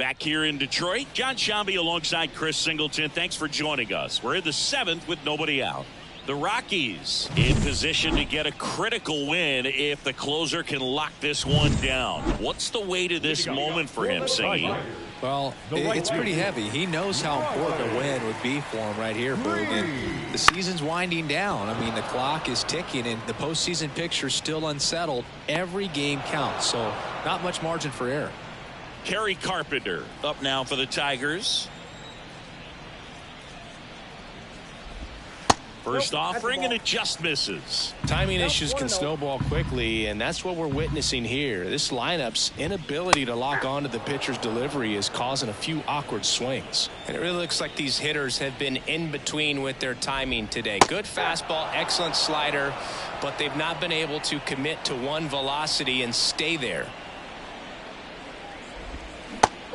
Back here in Detroit, John Shambi alongside Chris Singleton. Thanks for joining us. We're in the 7th with nobody out. The Rockies in position to get a critical win if the closer can lock this one down. What's the way to this moment for him, Singy? Well, it's pretty heavy. He knows how important a win would be for him right here, Boog. And the season's winding down. I mean, the clock is ticking, and the postseason picture's still unsettled. Every game counts, so not much margin for error. Kerry Carpenter up now for the Tigers. First offering, and it just misses. Timing issues can snowball quickly, and that's what we're witnessing here. This lineup's inability to lock onto the pitcher's delivery is causing a few awkward swings. And it really looks like these hitters have been in between with their timing today. Good fastball, excellent slider, but they've not been able to commit to one velocity and stay there.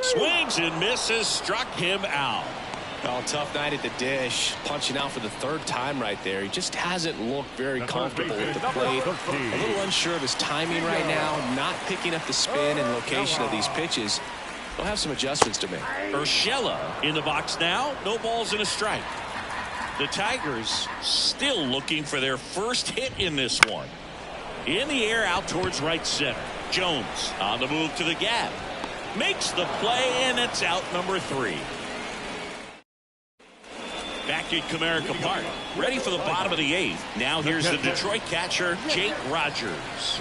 Swings and misses, struck him out. Well, tough night at the dish, punching out for the 3rd time right there. He just hasn't looked very comfortable at the plate. A little unsure of his timing right now, not picking up the spin and location of these pitches. They'll have some adjustments to make. Urshela in the box now. No balls and a strike. The Tigers still looking for their first hit in this one. In the air out towards right center. Jones on the move to the gap. Makes the play, and it's out number 3. Back at Comerica Park, ready for the bottom of the 8th. Now here's the Detroit catcher, Jake Rogers.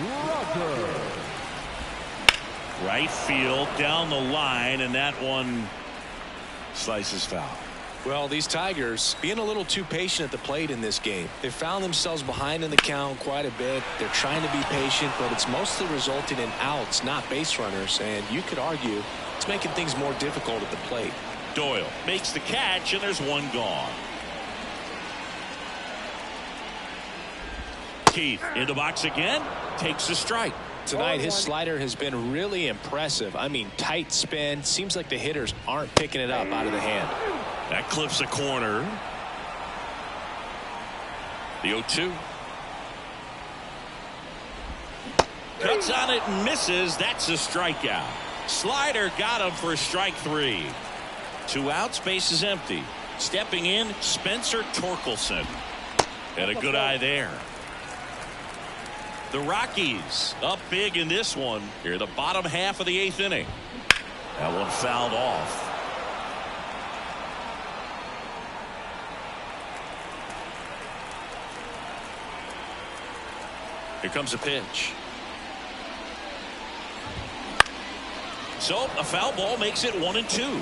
Right field, down the line, and that one slices foul. Well, these Tigers being a little too patient at the plate in this game. They found themselves behind in the count quite a bit. They're trying to be patient, but it's mostly resulting in outs, not base runners, and you could argue it's making things more difficult at the plate. Doyle makes the catch, and there's one gone. Keith in the box again, takes a strike. Tonight his slider has been really impressive. I mean, tight spin. Seems like the hitters aren't picking it up out of the hand. That clips a corner. The 0-2. Cuts on it and misses. That's a strikeout. Slider got him for strike 3. 2 outs, base is empty. Stepping in, Spencer Torkelson. And a good eye there. The Rockies up big in this one. Here, the bottom half of the 8th inning. That one fouled off. Here comes a pitch. So a foul ball makes it 1-2.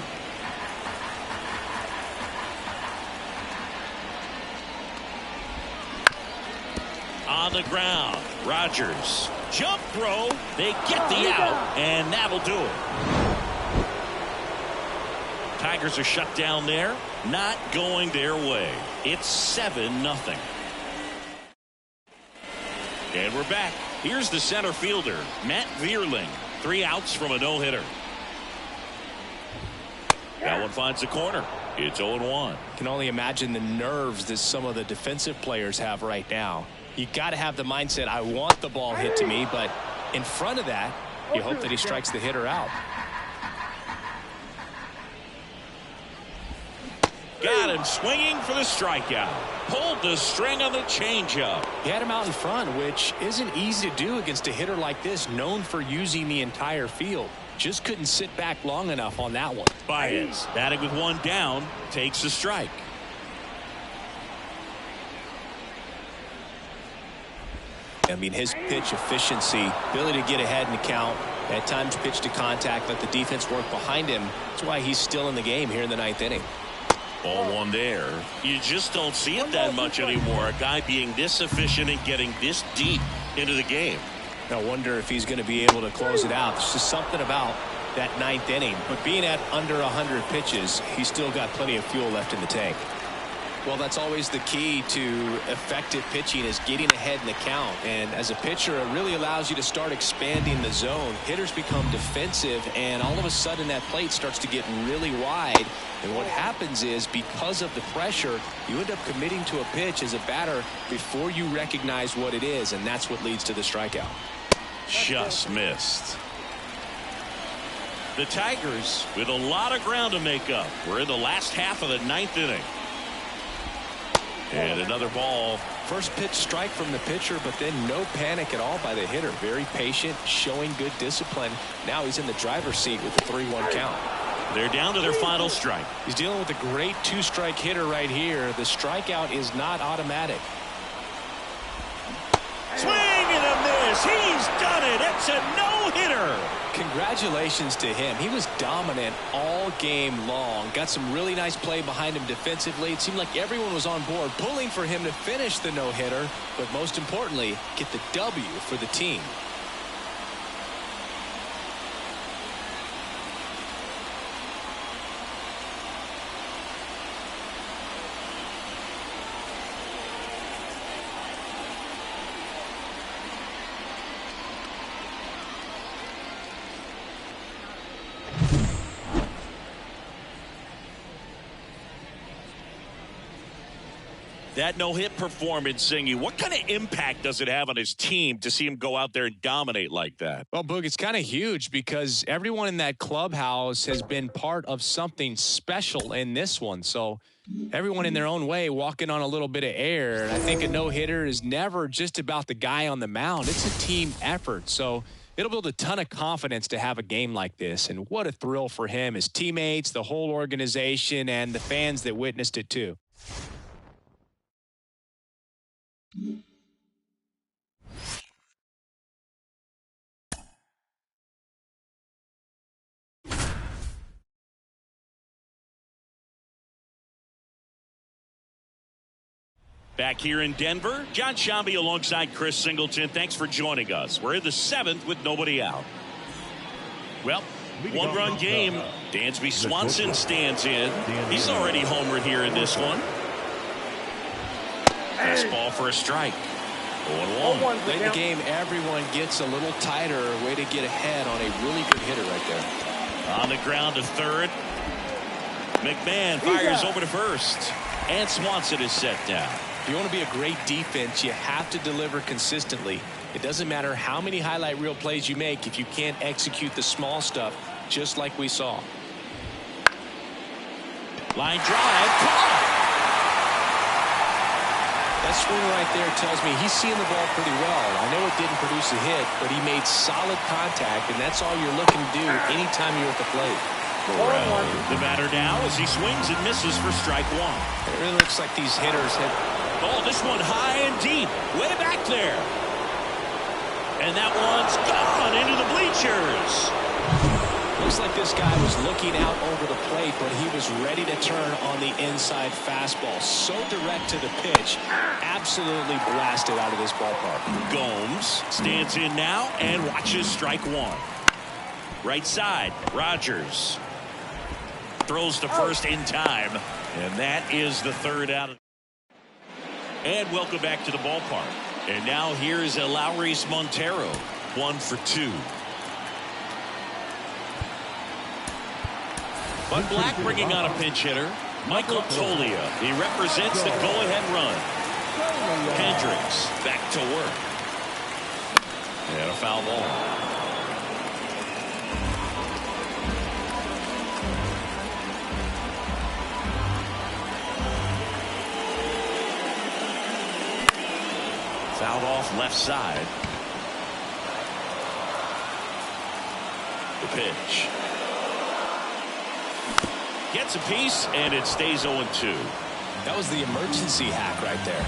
On the ground, Rogers. Jump throw. They get the out, and that'll do it. Tigers are shut down there. Not going their way. It's 7-0. And we're back. Here's the center fielder, Matt Vierling. 3 outs from a no-hitter. That one finds the corner. It's 0-1. Can only imagine the nerves that some of the defensive players have right now. You got to have the mindset, I want the ball hit to me, but in front of that, you hope that he strikes the hitter out. Got him swinging for the strikeout. Pulled the string on the changeup. He had him out in front, which isn't easy to do against a hitter like this, known for using the entire field. Just couldn't sit back long enough on that one. Baez, batting with 1 down, takes a strike. I mean, his pitch efficiency, ability to get ahead in the count, at times pitch to contact, let the defense work behind him. That's why he's still in the game here in the 9th inning. Ball 1 there. You just don't see it that much anymore. A guy being this efficient and getting this deep into the game. I wonder if he's going to be able to close it out. There's just something about that 9th inning. But being at under 100 pitches, he's still got plenty of fuel left in the tank. Well, that's always the key to effective pitching, is getting ahead in the count. And as a pitcher, it really allows you to start expanding the zone. Hitters become defensive, and all of a sudden that plate starts to get really wide. And what happens is, because of the pressure, you end up committing to a pitch as a batter before you recognize what it is, and that's what leads to the strikeout. Just missed. The Tigers with a lot of ground to make up. We're in the last half of the 9th inning. And another ball. First pitch strike from the pitcher, but then no panic at all by the hitter. Very patient, showing good discipline. Now he's in the driver's seat with the 3-1 count. They're down to their final strike. He's dealing with a great 2-strike hitter right here. The strikeout is not automatic. Swing and a miss. He's done it. It's a no-hitter. Congratulations to him. He was dominant all game long. Got some really nice play behind him defensively. It seemed like everyone was on board pulling for him to finish the no-hitter, but most importantly, get the W for the team. That no-hit performance, Singy, what kind of impact does it have on his team to see him go out there and dominate like that? Well, Boog, it's kind of huge because everyone in that clubhouse has been part of something special in this one. So everyone in their own way walking on a little bit of air. And I think a no-hitter is never just about the guy on the mound. It's a team effort. So it'll build a ton of confidence to have a game like this. And what a thrill for him, his teammates, the whole organization, and the fans that witnessed it too. Back here in Denver, John Shambi alongside Chris Singleton. Thanks for joining us. We're in the 7th with nobody out. Well, one-run game. Dansby Swanson stands in. He's already homered here in this one. Fastball for a strike. 0-1. Late in the game, everyone gets a little tighter. Way to get ahead on a really good hitter right there. On the ground to third. McMahon fires over to first. And Swanson is set down. If you want to be a great defense, you have to deliver consistently. It doesn't matter how many highlight reel plays you make if you can't execute the small stuff, just like we saw. Line drive. That swing right there tells me he's seeing the ball pretty well. I know it didn't produce a hit, but he made solid contact, and that's all you're looking to do anytime you're at the plate. The batter now as he swings and misses for strike one. It really looks like these hitters have... Oh, this one high and deep, way back there. And that one's gone into the bleachers. Looks like this guy was looking out over the plate, but he was ready to turn on the inside fastball. So direct to the pitch. Absolutely blasted out of this ballpark. Gomes stands in now and watches strike one. Right side, Rogers throws to first in time, and that is the third out. And welcome back to the ballpark. And now here's Eleuris Montero, 1 for 2. Bud Black bringing on a pinch hitter, Michael Tolia. He represents the go-ahead run. Hendricks back to work. And a foul ball. Fouled off left side. The pitch. Gets a piece, and it stays 0-2. That was the emergency hack right there.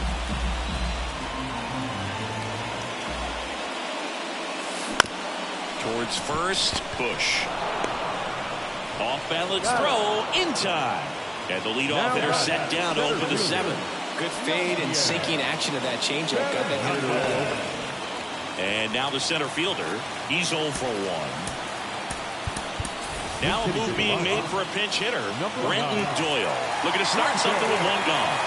Towards first, Bush. Off balance throw in time. And the leadoff hitter set down to open the 7th. Good fade and sinking action of that changeup. Got that hitter to roll over. And now the center fielder. He's 0 for 1. Now a move being made for a pinch hitter, Brenton Doyle. Looking to start something with one gone.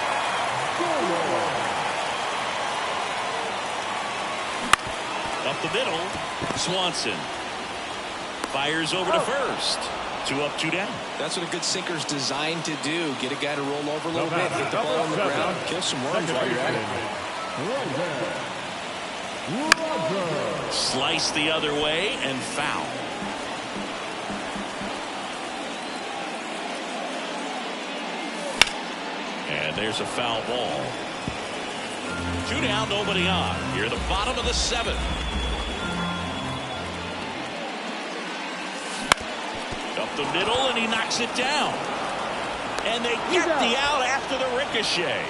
Up the middle, Swanson fires over to first. 2 up, 2 down. That's what a good sinker's designed to do. Get a guy to roll over a little bit, hit the ball on the ground, kill some worms while you're at it. Slice the other way and foul. There's a foul ball. 2 down, nobody on. Here, the bottom of the 7th. Up the middle, and he knocks it down. And they get the out after the ricochet.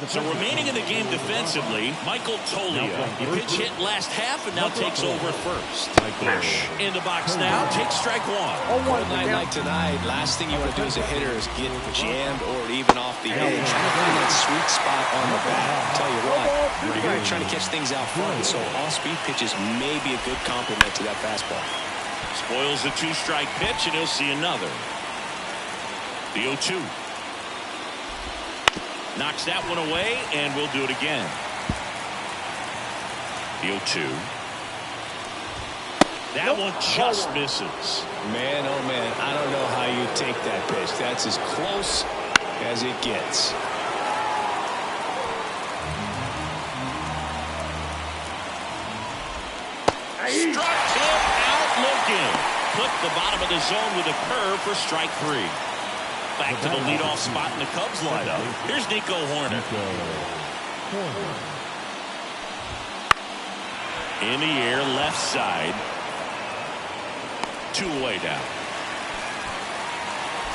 So remaining in the game defensively, Michael Toglia. He pitch hit last half and now takes over first. Bush in the box now, takes strike 1. On a night like tonight, last thing you want to do as a hitter is get jammed or even off the edge. Find that sweet spot on the bat. I'll tell you what, you're trying to catch things out front, so off-speed pitches may be a good complement to that fastball. Spoils the 2-strike pitch, and he'll see another. The 0-2. Knocks that one away, and we'll do it again. The 0-2. That one just misses. Man, oh man, I don't know how you take that pitch. That's as close as it gets. Struck him out looking. Put the bottom of the zone with a curve for strike 3. Back to the leadoff spot in the Cubs lineup. Here's Nico Horner. In the air, left side. 2 away down.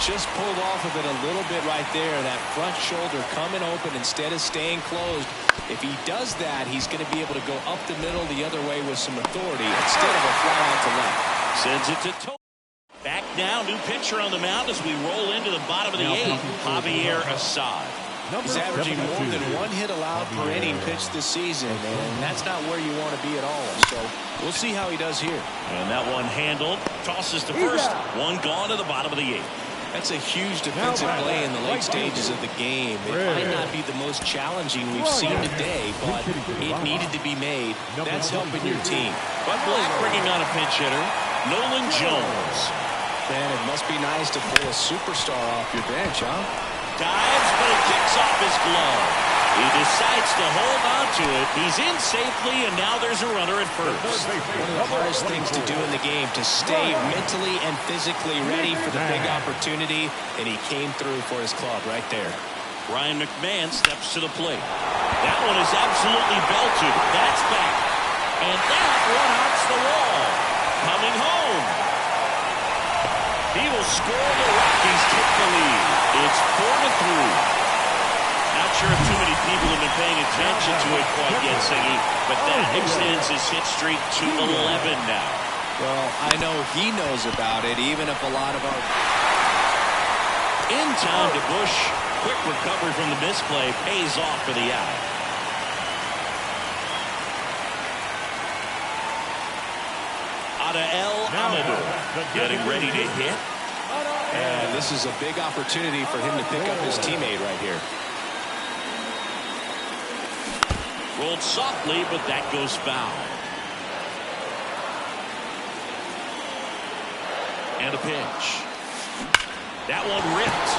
Just pulled off of it a little bit right there. That front shoulder coming open instead of staying closed. If he does that, he's going to be able to go up the middle the other way with some authority instead of a fly out to left. Sends it to Toby. Back now, new pitcher on the mound as we roll into the bottom of the 8th. Javier Assad. He's averaging more than 1 hit allowed per inning pitched this season, and that's not where you want to be at all. So we'll see how he does here. And that one handled. Tosses to first. 1 gone to the bottom of the 8th. That's a huge defensive play in the late stages of the game. It might not be the most challenging we've seen today, but it needed to be made. That's helping your team. But Black bringing on a pinch hitter, Nolan Jones. Man, it must be nice to pull a superstar off your bench, huh? Dives, but it kicks off his glove. He decides to hold on to it. He's in safely, and now there's a runner at first. One of the hardest things to do in the game, to stay mentally and physically ready for the big opportunity, and he came through for his club right there. Ryan McMahon steps to the plate. That one is absolutely belted. That's back. And that one hurts the wall. Coming home. He will score. The Rockies take the lead. It's 4-3. Not sure if too many people have been paying attention to it quite yet, Siggy, but that extends his hit streak to 11 now. Well, I know he knows about it, even if a lot of our... In time to Bush. Quick recovery from the misplay pays off for the out. Adael Amador getting ready to hit. And this is a big opportunity for him to pick up his teammate right here. Rolled softly, but that goes foul. And a pitch. That one ripped.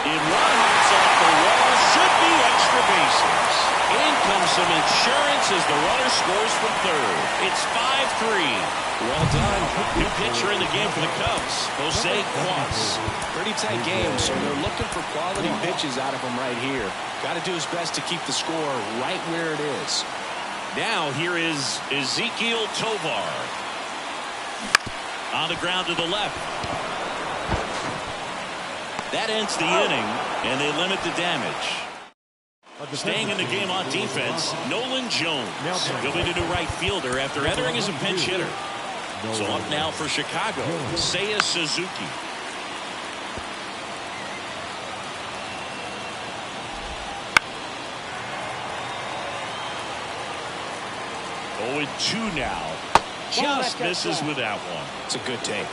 It runs off the wall. Should be extra bases. In comes some insurance as the runner scores from third. It's 5-3. Well done. New pitcher in the game for the Cubs, Jose Quas. Pretty tight game, so they're looking for quality pitches out of him right here. Got to do his best to keep the score right where it is. Now here is Ezequiel Tovar. On the ground to the left. That ends the inning, and they limit the damage. Staying in the game on defense, Nolan Jones. He'll be the new right fielder after entering as a pinch hitter. So up now for Chicago, Seiya Suzuki. Oh, 2 now. Just misses with that one. It's a good take.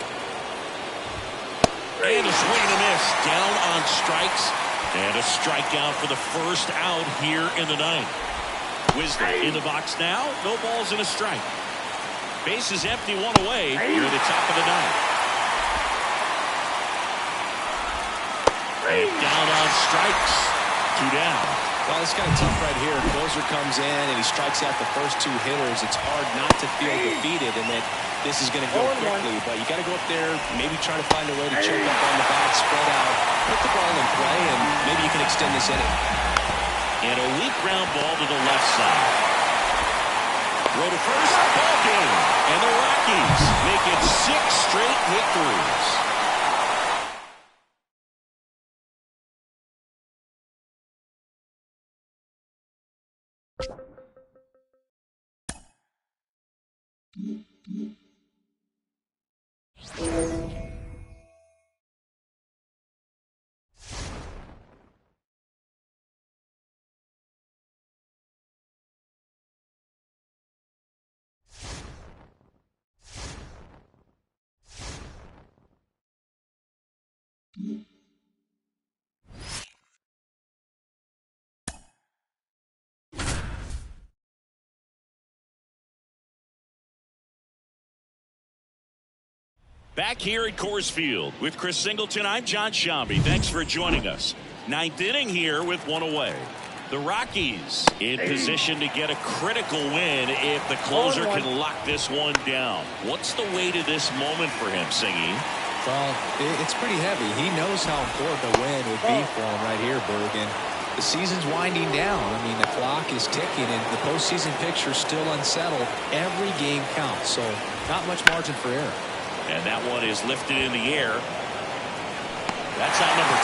And a swing and a miss. Down on strikes. And a strikeout for the first out here in the 9th. Wisdom in the box now. No balls and a strike. Base is empty, 1 away here at the top of the 9th. And down on strikes. 2 down. Well, it's kind of tough right here. Closer comes in and he strikes out the first two hitters. It's hard not to feel defeated and that this is going to go quickly. But you got to go up there, maybe try to find a way to choke up on the bat, spread out, put the ball in play, and maybe you can extend this inning. And a weak ground ball to the left side. Throw to first, ball game. And the Rockies make it 6 straight victories. Back here at Coors Field with Chris Singleton, I'm John Shambi. Thanks for joining us. 9th inning here with 1 away. The Rockies in position to get a critical win if the closer can lock this one down. What's the way to this moment for him, Singy? Well, it's pretty heavy. He knows how important a win would be for him right here, Bergen. The season's winding down. I mean, the clock is ticking, and the postseason picture's still unsettled. Every game counts, so not much margin for error. And that one is lifted in the air. That's out number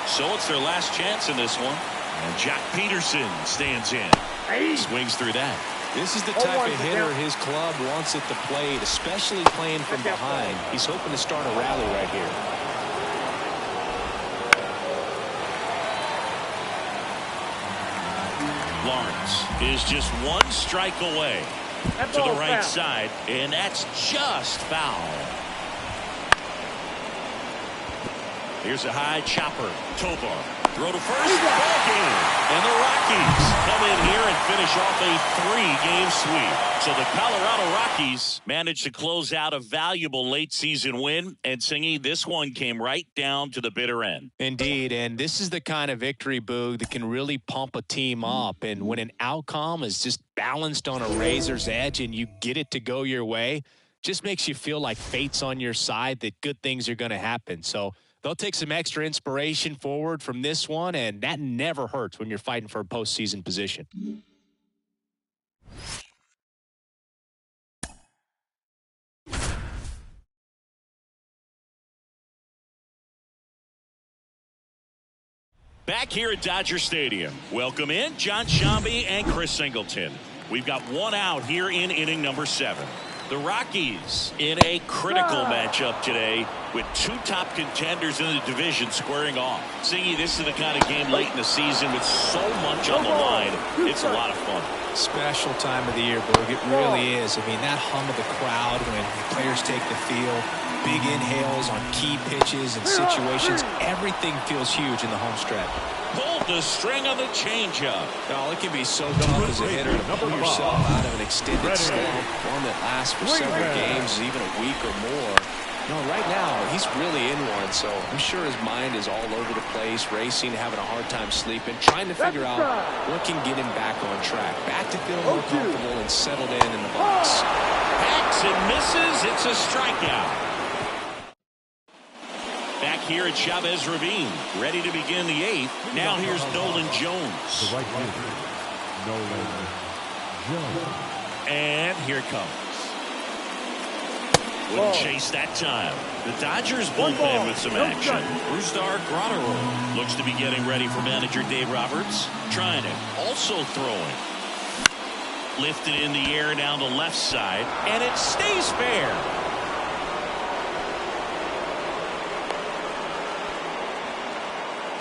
2. So it's their last chance in this one. And Jack Peterson stands in. Swings through that. This is the type of hitter his club wants at the plate, especially playing from behind. He's hoping to start a rally right here. Lawrence is just 1 strike away to the right side, and that's just foul. Here's a high chopper. Tovar. Throw to first. Ball game. And the Rockies come in here and finish off a 3-game sweep. So the Colorado Rockies managed to close out a valuable late season win. And Singy, this one came right down to the bitter end. Indeed, and this is the kind of victory, Boog, that can really pump a team up. And when an outcome is just balanced on a razor's edge and you get it to go your way, just makes you feel like fate's on your side, that good things are going to happen. So they'll take some extra inspiration forward from this one, and that never hurts when you're fighting for a postseason position. Back here at Dodger Stadium. Welcome in John Shambi and Chris Singleton. We've got 1 out here in inning number 7. The Rockies in a critical matchup today with 2 top contenders in the division squaring off. Singy, this is the kind of game late in the season with so much on the line. It's a lot of fun. Special time of the year, Berg. It really is. I mean, that hum of the crowd when players take the field, big inhales on key pitches and situations, everything feels huge in the home stretch. Pulled the string on the changeup. Oh, it can be so tough as a hitter to pull yourself out of an extended slump, one that lasts for several games, even a week or more. No, right now, he's really in one, so I'm sure his mind is all over the place, racing, having a hard time sleeping, trying to figure out what can get him back on track, back to feeling more comfortable and settled in the box. Hacks and misses. It's a strikeout. Back here at Chavez Ravine, ready to begin the 8th. Now here's Nolan Jones. The right fielder, Nolan Jones. And here it comes. Wouldn't chase that time. The Dodgers bullpen with some action. Brusdar Graterol looks to be getting ready for manager Dave Roberts. Trying it. Also throwing. Lifted in the air down the left side. And it stays fair.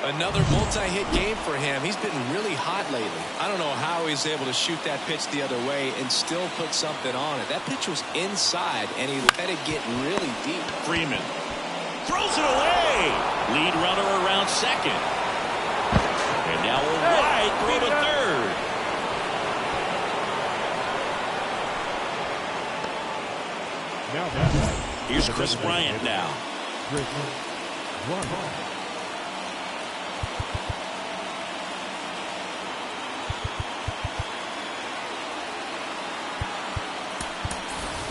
Another multi-hit game for him. He's been really hot lately. I don't know how he's able to shoot that pitch the other way and still put something on it. That pitch was inside, and he let it get really deep. Freeman throws it away. Lead runner around second. And now a wide throw to third. Now here's Chris Bryant now.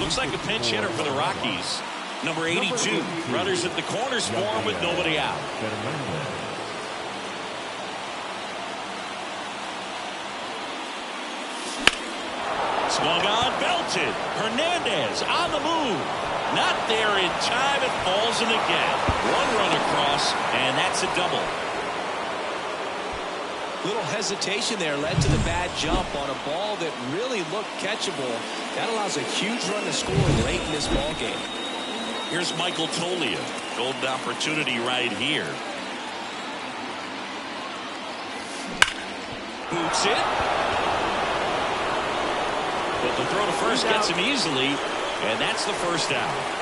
Looks like a pinch hitter for the Rockies. Number 82. Runners at the corners for him with nobody out. Swung on, belted. Hernandez on the move. Not there in time. It falls in the gap. One run across, and that's a double. Little hesitation there led to the bad jump on a ball that really looked catchable. That allows a huge run to score late in this ball game. Here's Michael Tolia. Golden opportunity right here. Boots it. But the throw to first gets him easily, and that's the first out.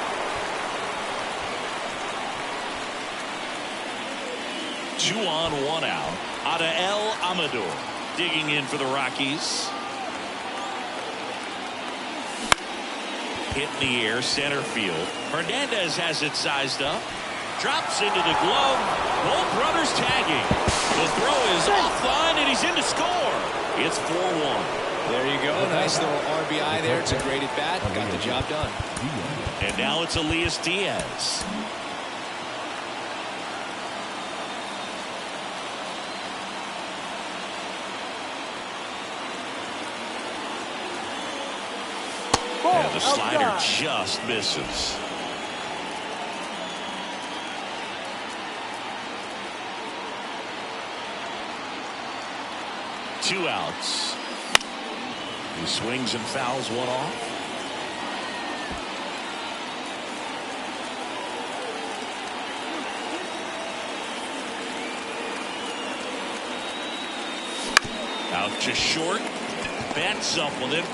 Two on, one out. Adael Amador digging in for the Rockies. Hit in the air, center field. Hernandez has it sized up. Drops into the glove. Both runners tagging. The throw is offline, and he's in to score. It's 4-1. There you go. Nice little RBI there. It's a great at bat. Got the job done. And now it's Elias Diaz. And the slider just misses. Two outs. He swings and fouls one off. Out to short. Bats up with it.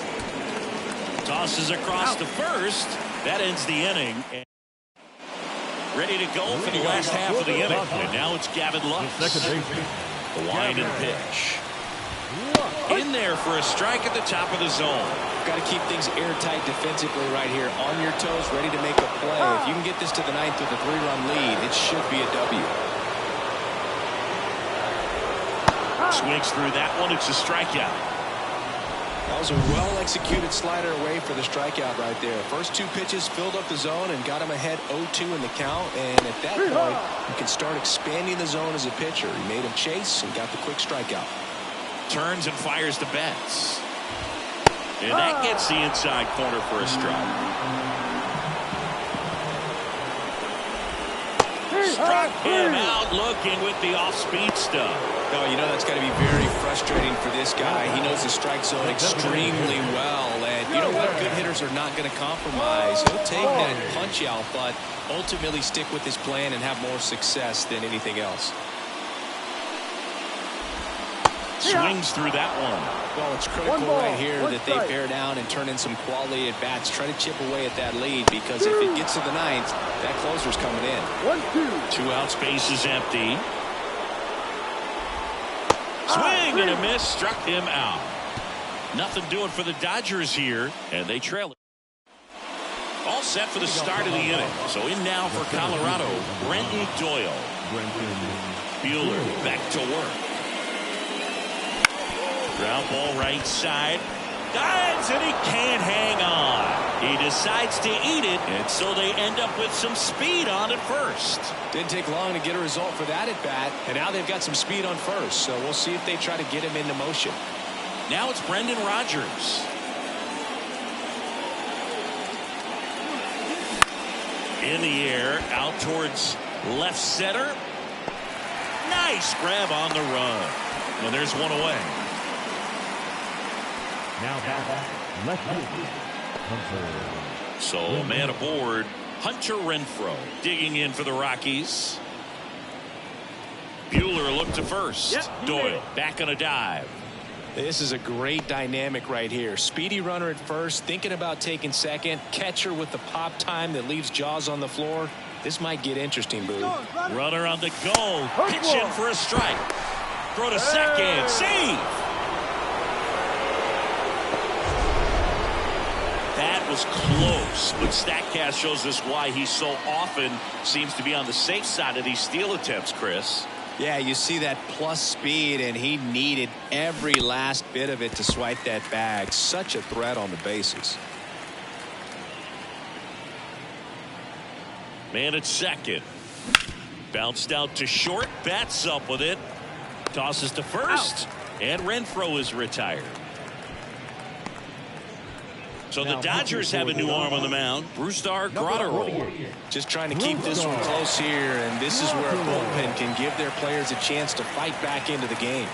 Tosses across to first. That ends the inning. Ready to go for the last half of the inning. And now it's Gavin Lux. The wind and pitch. In there for a strike at the top of the zone. Got to keep things airtight defensively right here. On your toes, ready to make a play. If you can get this to the ninth with a 3-run lead, it should be a W. Swings through that one. It's a strikeout. That was a well-executed slider away for the strikeout right there. First two pitches filled up the zone and got him ahead 0-2 in the count. And at that point, you can start expanding the zone as a pitcher. He made him chase and got the quick strikeout. Turns and fires to Betts. And that gets the inside corner for a strike. Struck him out looking with the off-speed stuff. Oh, you know that's got to be very frustrating for this guy. He knows the strike zone extremely well. And you know what? Good hitters are not going to compromise. He'll take that punch out, but ultimately stick with his plan and have more success than anything else. Swings through that one. Well, it's critical right here that they bear down and turn in some quality at bats. Try to chip away at that lead, because if it gets to the ninth, that closer's coming in. 2 outs, base is empty. Swing and a miss, struck him out. Nothing doing for the Dodgers here, and they trail it. All set for the start of the inning. So in now for Colorado, Brenton Doyle. Buehler back to work. Ground ball right side. Dives, and he can't hang on. He decides to eat it, and so they end up with some speed on at first. Didn't take long to get a result for that at bat, and now they've got some speed on first, so we'll see if they try to get him into motion. Now it's Brendan Rodgers. In the air, out towards left center. Nice grab on the run. And there's one away. Now left Hunter. So a man aboard, Hunter Renfroe, digging in for the Rockies. Buehler looked to first. Doyle back on a dive. This is a great dynamic right here. Speedy runner at first, thinking about taking second. Catcher with the pop time that leaves Jaws on the floor. This might get interesting, Boo. Runner on the go. Pitch in for a strike. Throw to second. Save. That was close, but StatCast shows us why he so often seems to be on the safe side of these steal attempts, Chris. Yeah, you see that plus speed, and he needed every last bit of it to swipe that bag. Such a threat on the bases. Man at second. Bounced out to short. Bats up with it. Tosses to first. And Renfroe is retired. So the Dodgers have a new arm on the mound. Brusdar Graterol. Just trying to keep this one close here, and this is where a bullpen can give their players a chance to fight back into the game.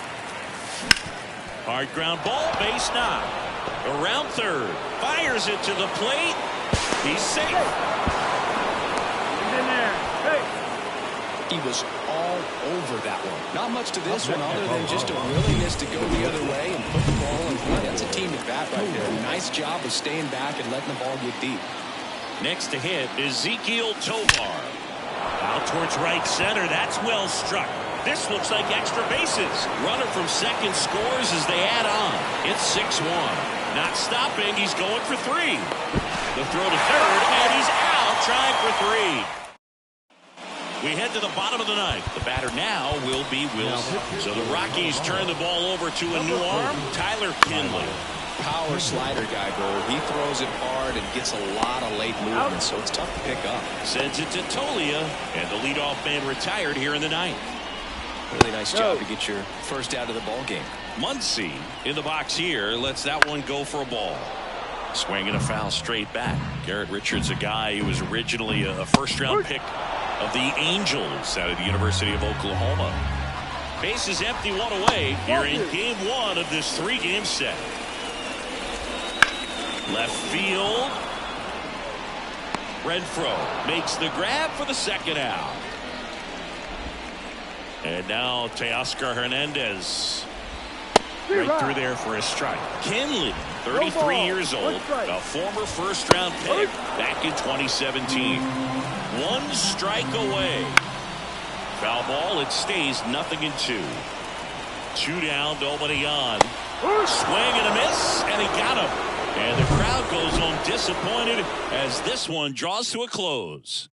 Hard ground ball, base knock. Around third. Fires it to the plate. He's safe. He's in there. Hey. He was all over that one. Not much to this one other than just a willingness to go the other way and put the ball in play. That's a team at bat right there. Nice job of staying back and letting the ball get deep. Next to hit is Ezequiel Tovar. Out towards right center. That's well struck. This looks like extra bases. Runner from second scores as they add on. It's 6-1. Not stopping. He's going for 3. The throw to third, and he's out trying for 3. We head to the bottom of the ninth. The batter now will be Wilson. So the Rockies turn the ball over to a new arm, Tyler Kinley. Power slider guy, Bird. He throws it hard and gets a lot of late movement, so it's tough to pick up. Sends it to Tolia, and the leadoff man retired here in the ninth. Really nice job to get your first out of the ball game. Muncy in the box here lets that one go for a ball. Swinging a foul straight back. Garrett Richards, a guy who was originally a first-round pick of the Angels out of the University of Oklahoma. Base is empty, 1 away here in game 1 of this 3-game set. Left field. Renfroe makes the grab for the second out. And now Teoscar Hernandez right through there for a strike. Kinley, 33 years old, a former first-round pick back in 2017. 1 strike away. Foul ball, it stays 0-2. 2 down, nobody on. Swing and a miss, and he got him. And the crowd goes home disappointed as this one draws to a close.